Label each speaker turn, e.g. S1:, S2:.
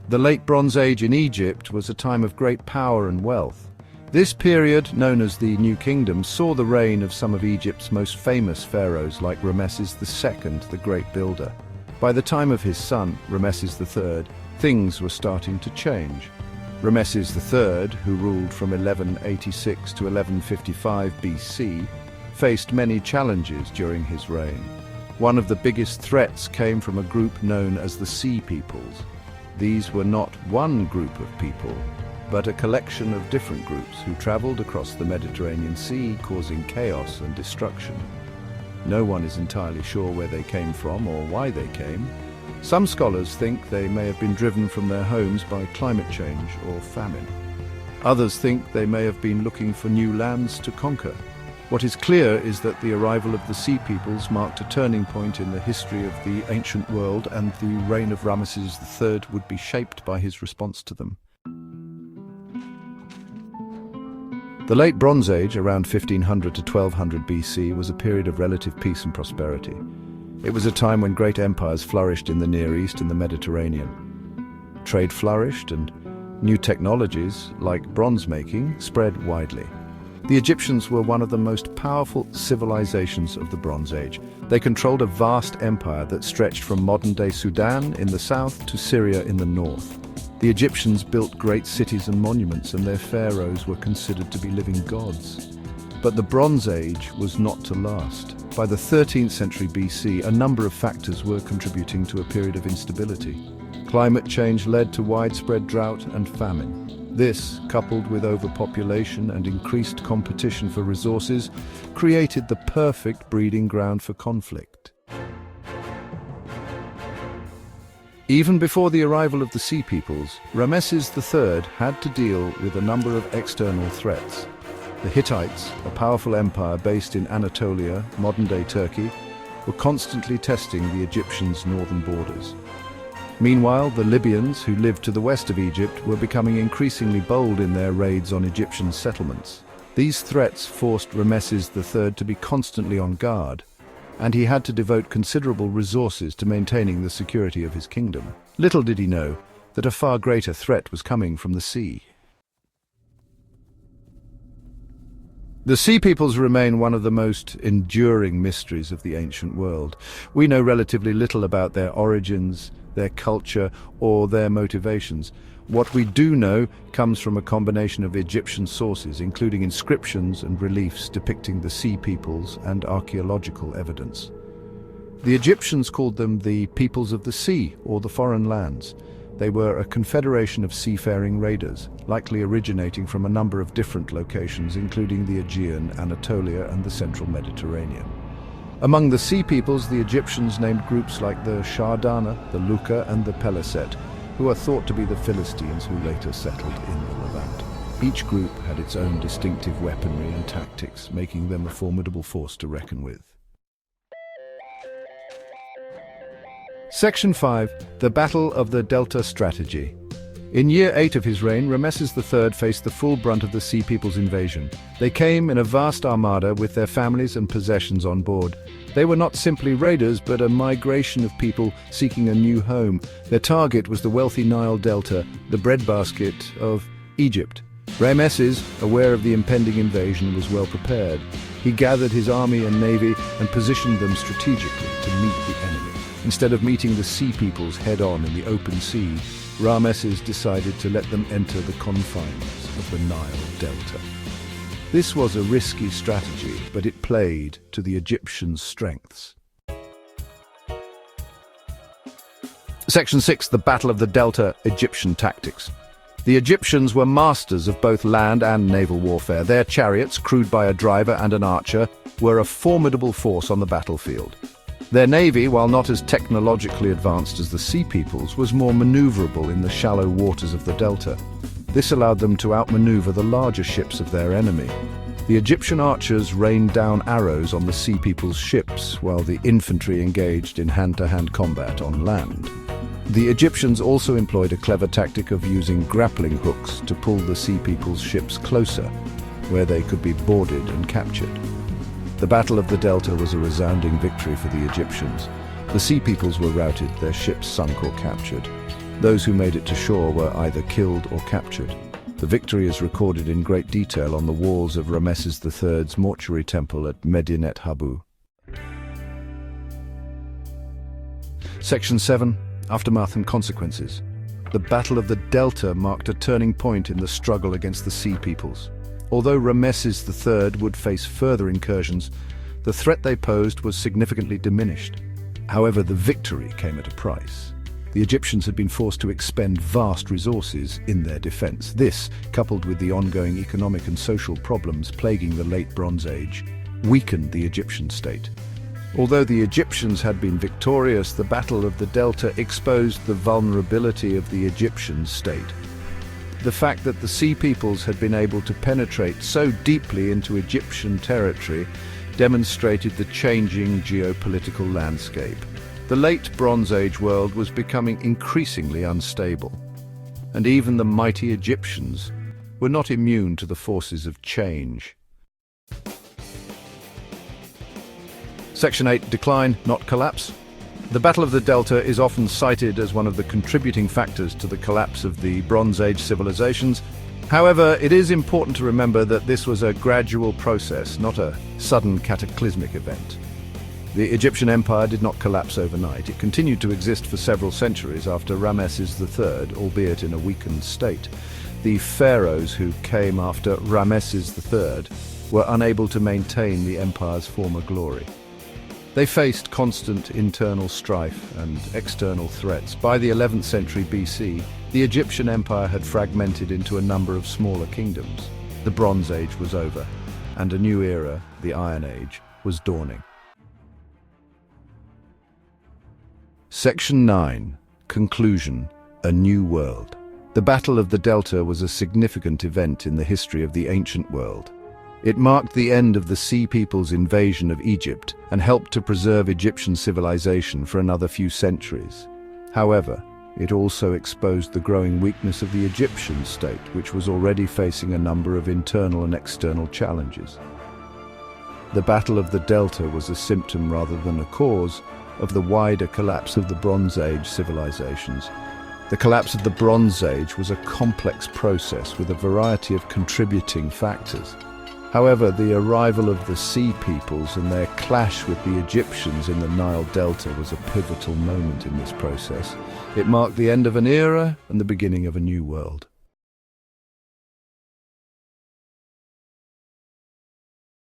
S1: The Late Bronze Age in Egypt was a time of great power and wealth. This period, known as the New Kingdom, saw the reign of some of Egypt's most famous pharaohs like Ramses II, the Great Builder. By the time of his son, Ramses III, things were starting to change. Ramses III, who ruled from 1186 to 1155 BC, faced many challenges during his reign. One of the biggest threats came from a group known as the Sea Peoples. These were not one group of people, but a collection of different groups who traveled across the Mediterranean Sea, causing chaos and destruction. No one is entirely sure where they came from or why they came. Some scholars think they may have been driven from their homes by climate change or famine. Others think they may have been looking for new lands to conquer. What is clear is that the arrival of the Sea Peoples marked a turning point in the history of the ancient world, and the reign of Ramses III would be shaped by his response to them. The Late Bronze Age, around 1500 to 1200 BC, was a period of relative peace and prosperity. It was a time when great empires flourished in the Near East and the Mediterranean. Trade flourished, and new technologies, like bronze making, spread widely. The Egyptians were one of the most powerful civilizations of the Bronze Age. They controlled a vast empire that stretched from modern-day Sudan in the south to Syria in the north. The Egyptians built great cities and monuments, and their pharaohs were considered to be living gods. But the Bronze Age was not to last. By the 13th century BC, a number of factors were contributing to a period of instability. Climate change led to widespread drought and famine. This, coupled with overpopulation and increased competition for resources, created the perfect breeding ground for conflict. Even before the arrival of the Sea Peoples, Ramses III had to deal with a number of external threats. The Hittites, a powerful empire based in Anatolia, modern-day Turkey, were constantly testing the Egyptians' northern borders. Meanwhile, the Libyans, who lived to the west of Egypt, were becoming increasingly bold in their raids on Egyptian settlements. These threats forced Ramses III to be constantly on guard, and he had to devote considerable resources to maintaining the security of his kingdom. Little did he know that a far greater threat was coming from the sea. The Sea Peoples remain one of the most enduring mysteries of the ancient world. We know relatively little about their origins, their culture, or their motivations. What we do know comes from a combination of Egyptian sources, including inscriptions and reliefs depicting the Sea Peoples and archaeological evidence. The Egyptians called them the peoples of the sea, or the foreign lands. They were a confederation of seafaring raiders, likely originating from a number of different locations, including the Aegean, Anatolia, and the central Mediterranean. Among the Sea Peoples, the Egyptians named groups like the Shardana, the Luca, and the Peliset, who are thought to be the Philistines who later settled in the Levant. Each group had its own distinctive weaponry and tactics, making them a formidable force to reckon with. Section 5. The Battle of the Delta Strategy. In year 8 of his reign, Ramses III faced the full brunt of the Sea Peoples' invasion. They came in a vast armada with their families and possessions on board. They were not simply raiders, but a migration of people seeking a new home. Their target was the wealthy Nile Delta, the breadbasket of Egypt. Ramses, aware of the impending invasion, was well prepared. He gathered his army and navy and positioned them strategically to meet the enemy. Instead of meeting the Sea Peoples head-on in the open sea, Ramses decided to let them enter the confines of the Nile Delta. This was a risky strategy, but it played to the Egyptians' strengths. Section 6. The Battle of the Delta, Egyptian Tactics. The Egyptians were masters of both land and naval warfare. Their chariots, crewed by a driver and an archer, were a formidable force on the battlefield. Their navy, while not as technologically advanced as the Sea Peoples, was more maneuverable in the shallow waters of the delta. This allowed them to outmaneuver the larger ships of their enemy. The Egyptian archers rained down arrows on the Sea Peoples' ships, while the infantry engaged in hand-to-hand combat on land. The Egyptians also employed a clever tactic of using grappling hooks to pull the Sea Peoples' ships closer, where they could be boarded and captured. The Battle of the Delta was a resounding victory for the Egyptians. The Sea Peoples were routed, their ships sunk or captured. Those who made it to shore were either killed or captured. The victory is recorded in great detail on the walls of Ramses III's mortuary temple at Medinet Habu. Section 7. Aftermath and Consequences. The Battle of the Delta marked a turning point in the struggle against the Sea Peoples. Although Ramses III would face further incursions, the threat they posed was significantly diminished. However, the victory came at a price. The Egyptians had been forced to expend vast resources in their defense. This, coupled with the ongoing economic and social problems plaguing the Late Bronze Age, weakened the Egyptian state. Although the Egyptians had been victorious, the Battle of the Delta exposed the vulnerability of the Egyptian state. The fact that the Sea Peoples had been able to penetrate so deeply into Egyptian territory demonstrated the changing geopolitical landscape. The Late Bronze Age world was becoming increasingly unstable, and even the mighty Egyptians were not immune to the forces of change. Section 8. Decline, not collapse. The Battle of the Delta is often cited as one of the contributing factors to the collapse of the Bronze Age civilizations. However, it is important to remember that this was a gradual process, not a sudden cataclysmic event. The Egyptian empire did not collapse overnight. It continued to exist for several centuries after Ramses III, albeit in a weakened state. The pharaohs who came after Ramses III were unable to maintain the empire's former glory. They faced constant internal strife and external threats. By the 11th century BC, the Egyptian empire had fragmented into a number of smaller kingdoms. The Bronze Age was over, and a new era, the Iron Age, was dawning. Section 9. Conclusion. A New World. The Battle of the Delta was a significant event in the history of the ancient world. It marked the end of the Sea Peoples' invasion of Egypt and helped to preserve Egyptian civilization for another few centuries. However, it also exposed the growing weakness of the Egyptian state, which was already facing a number of internal and external challenges. The Battle of the Delta was a symptom rather than a cause of the wider collapse of the Bronze Age civilizations. The collapse of the Bronze Age was a complex process with a variety of contributing factors. However, the arrival of the Sea Peoples and their clash with the Egyptians in the Nile Delta was a pivotal moment in this process. It marked the end of an era and the beginning of a new world.